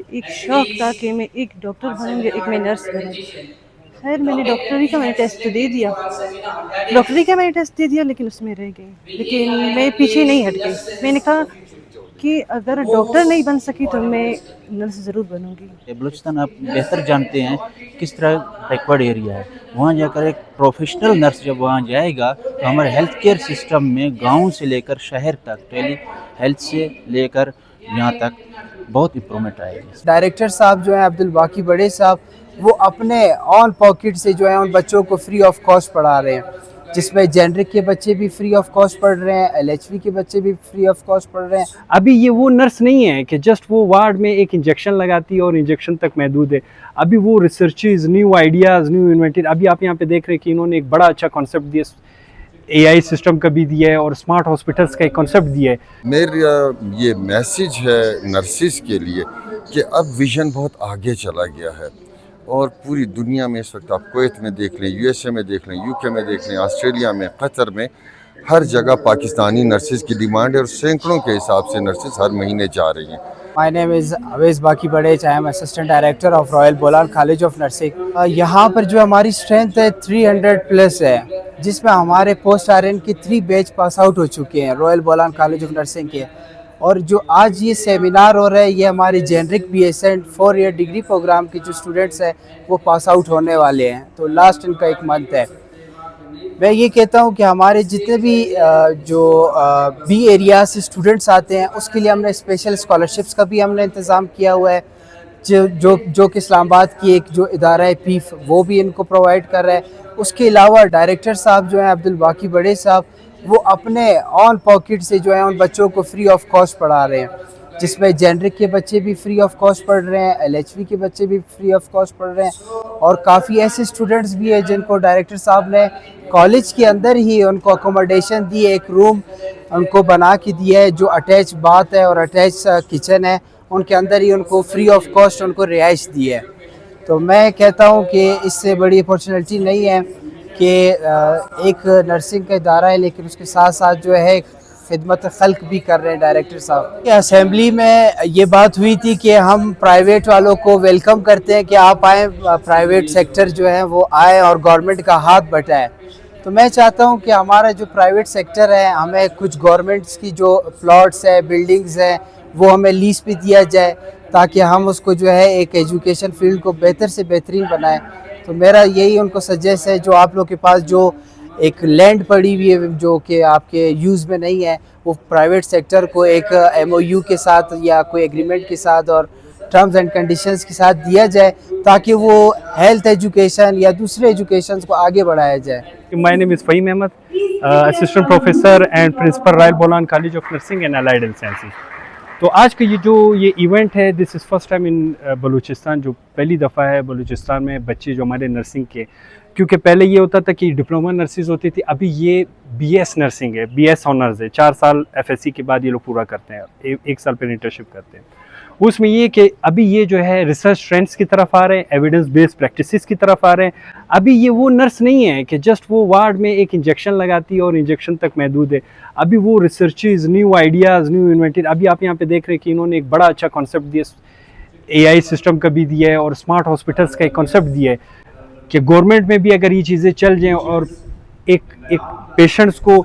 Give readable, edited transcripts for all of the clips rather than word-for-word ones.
مجھے ایک شوق تھا کہ میں ایک ڈاکٹر بنوں یا ایک میں نرس بنوں. خیر میں نے ڈاکٹری کا میں نے ٹیسٹ دے دیا، ڈاکٹری کا میں نے ٹیسٹ دے دیا لیکن اس میں رہ گئی. لیکن میں پیچھے نہیں ہٹ گئی. میں نے کہا کہ اگر ڈاکٹر نہیں بن سکی تو میں نرس ضرور بنوں گی. بلوچستان آپ بہتر جانتے ہیں کس طرح بیکورڈ ایریا ہے. وہاں جا کر ایک پروفیشنل نرس جب وہاں جائے گا تو ہمارے ہیلتھ کیئر سسٹم میں گاؤں سے لے کر شہر تک، ٹیلی ہیلتھ سے لے کر یہاں تک بہت امپرومنٹ آئے گی. ڈائریکٹر صاحب جو ہیں عبدالباقی بڑے صاحب، وہ اپنے آن پاکٹ سے جو ہیں ان بچوں کو فری آف کاسٹ پڑھا رہے ہیں، جس میں جینرک کے بچے بھی فری آف کاسٹ پڑھ رہے ہیں، LHV کے بچے بھی فری آف کاسٹ پڑھ رہے ہیں. ابھی یہ وہ نرس نہیں ہے کہ جسٹ وہ وارڈ میں ایک انجیکشن لگاتی ہے اور انجیکشن تک محدود ہے. ابھی وہ researches, new ideas, new inventor. ابھی آپ یہاں پہ دیکھ رہے ہیں کہ انہوں نے ایک بڑا اچھا کانسیپٹ دیا، AI سسٹم کا بھی دیا ہے اور اسمارٹ ہاسپٹلس کا ایک کانسیپٹ دیا ہے. میرا یہ میسیج ہے نرسز کے لیے کہ اب ویژن بہت آگے چلا گیا ہے، اور پوری دنیا میں اس وقت آپ کویت میں دیکھ لیں، USA میں دیکھ لیں، UK میں دیکھ لیں، آسٹریلیا میں، قطر میں، ہر جگہ پاکستانی نرسز کی ڈیمانڈ ہے، اور سینکڑوں کے حساب سے نرسز ہر مہینے جا رہی ہیں. My name is Awais Baki Badej. I am Assistant Director of Royal Bolan College of Nursing. یہاں پر جو ہماری اسٹرینتھ ہے 300 پلس ہے، جس میں ہمارے پوسٹ RN کے 3 بیچ پاس آؤٹ ہو چکے ہیں Royal Bolan college of nursing کے. اور جو آج یہ سیمینار ہو رہا ہے یہ ہمارے generic BSN 4 year degree program کے جو اسٹوڈنٹس ہیں وہ پاس آؤٹ ہونے والے ہیں، تو لاسٹ ان کا 1 منتھ ہے. میں یہ کہتا ہوں کہ ہمارے جتنے بھی جو B ایریا سے اسٹوڈنٹس آتے ہیں اس کے لیے ہم نے اسپیشل اسکالرشپس کا بھی ہم نے انتظام کیا ہوا ہے، جو کہ اسلام آباد کی ایک جو ادارہ ہے PIF وہ بھی ان کو پرووائڈ کر رہا ہے. اس کے علاوہ ڈائریکٹر صاحب جو ہیں عبدالباقی بڑے صاحب، وہ اپنے آن پاکٹ سے جو ہیں ان بچوں کو فری آف کاسٹ پڑھا رہے ہیں، جس میں جینرک کے بچے بھی فری آف کاسٹ پڑھ رہے ہیں، LHV کے بچے بھی فری آف کاسٹ پڑھ رہے ہیں، اور کافی ایسے اسٹوڈنٹس بھی ہیں جن کو ڈائریکٹر صاحب نے کالج کے اندر ہی ان کو اکوموڈیشن دی ہے، ایک روم ان کو بنا کے دیا ہے جو اٹیچ باتھ ہے اور اٹیچ کچن ہے، ان کے اندر ہی ان کو فری آف کاسٹ ان کو رہائش دی ہے. تو میں کہتا ہوں کہ اس سے بڑی اپارچونیٹی نہیں ہے کہ ایک نرسنگ کا ادارہ ہے لیکن اس کے ساتھ ساتھ جو ہے خدمت خلق بھی کر رہے ہیں ڈائریکٹر صاحب. اسمبلی میں یہ بات ہوئی تھی کہ ہم پرائیویٹ والوں کو ویلکم کرتے ہیں کہ آپ آئیں، پرائیویٹ سیکٹر جو ہے وہ آئے اور گورنمنٹ کا ہاتھ بٹائے. تو میں چاہتا ہوں کہ ہمارا جو پرائیویٹ سیکٹر ہے ہمیں کچھ گورنمنٹس کی جو پلاٹس ہے، بلڈنگز ہیں، وہ ہمیں لیز پہ دیا جائے تاکہ ہم اس کو جو ہے ایک ایجوکیشن فیلڈ کو بہتر سے بہترین بنائیں. تو میرا یہی ان کو سجیسٹ ہے، جو آپ لوگ کے پاس جو ایک لینڈ پڑی ہوئی ہے جو کہ آپ کے یوز میں نہیں ہے، وہ پرائیویٹ سیکٹر کو ایک MOU کے ساتھ یا کوئی ایگریمنٹ کے ساتھ اور ٹرمز اینڈ کنڈیشنز کے ساتھ دیا جائے تاکہ وہ ہیلتھ ایجوکیشن یا دوسرے ایجوکیشنز کو آگے بڑھایا جائے. My name is Fahim Ahmed, Assistant Professor and Principal Royal Bolan College of Nursing and Allied Health Sciences. تو آج کا یہ ایونٹ ہے، دس از فرسٹ ٹائم ان بلوچستان، جو پہلی دفعہ ہے بلوچستان میں بچے جو ہمارے نرسنگ کے، کیونکہ پہلے یہ ہوتا تھا کہ ڈپلومہ نرسز ہوتی تھی، ابھی یہ BS نرسنگ ہے، BS آنرز ہے، 4 سال FSC کے بعد یہ لوگ پورا کرتے ہیں، 1 سال پھر انٹرنشپ کرتے ہیں. اس میں یہ کہ ابھی یہ جو ہے ریسرچ ٹرینڈس کی طرف آ رہے ہیں، ایویڈنس بیسڈ پریکٹسز کی طرف آ رہے ہیں. ابھی یہ وہ نرس نہیں ہے کہ جسٹ وہ وارڈ میں ایک انجیکشن لگاتی ہے اور انجیکشن تک محدود ہے. ابھی وہ researches, new ideas, new inventor. ابھی آپ یہاں پہ دیکھ رہے ہیں کہ انہوں نے ایک بڑا اچھا کانسیپٹ دیا، AI سسٹم کا بھی دیا ہے اور اسمارٹ ہاسپٹلس کا ایک کانسیپٹ دیا ہے کہ گورنمنٹ میں بھی اگر یہ چیزیں چل جائیں اور ایک پیشنٹس کو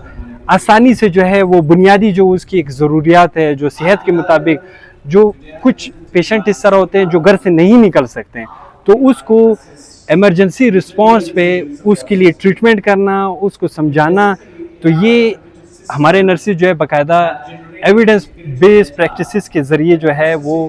آسانی سے جو ہے وہ بنیادی جو اس کی ایک ضروریات ہے، جو صحت کے مطابق، جو کچھ پیشنٹ اس طرح ہوتے ہیں جو گھر سے نہیں نکل سکتے ہیں، تو اس کو ایمرجنسی رسپانس پہ اس کے لیے ٹریٹمنٹ کرنا، اس کو سمجھانا. تو یہ ہمارے نرسز جو ہے باقاعدہ ایویڈنس بیس پریکٹسز کے ذریعے جو ہے وہ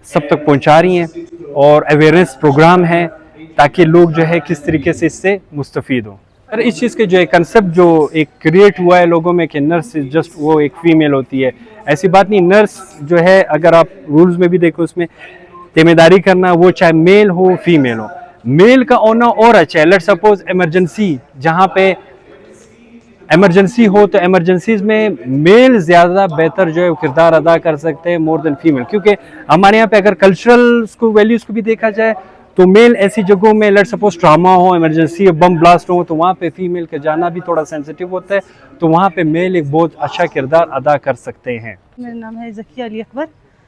سب تک پہنچا رہی ہیں، اور اویئرنیس پروگرام ہیں تاکہ لوگ جو ہے کس طریقے سے اس سے مستفید ہوں. اس چیز کے جو ہے کنسیپٹ جو ایک کریٹ ہوا ہے لوگوں میں کہ نرس جسٹ وہ ایک فیمیل ہوتی ہے، ایسی بات نہیں. نرس جو ہے اگر آپ رولز میں بھی دیکھو، اس میں ذمہ داری کرنا، وہ چاہے میل ہو فیمیل ہو. میل کا ہونا اور اچھا ہے. لیٹ سپوز ایمرجنسی، جہاں پہ ایمرجنسی ہو تو ایمرجنسیز میں میل زیادہ بہتر جو ہے کردار ادا کر سکتے ہیں مور دین فیمیل، کیونکہ ہمارے یہاں پہ اگر کلچرل کو ویلیوز کو بھی دیکھا جائے تو میل ایسی جگہوں میں لیٹ سپوز ٹراما ہو، ایمرجنسی ہو، بم بلاسٹ ہو، تو وہاں پہ فیمیل کا جانا بھی تھوڑا سینسیٹیو ہوتا ہے، تو وہاں پہ میل ایک بہت اچھا کردار ادا کر سکتے ہیں. میرا نام ہے ذکیہ علی اکبر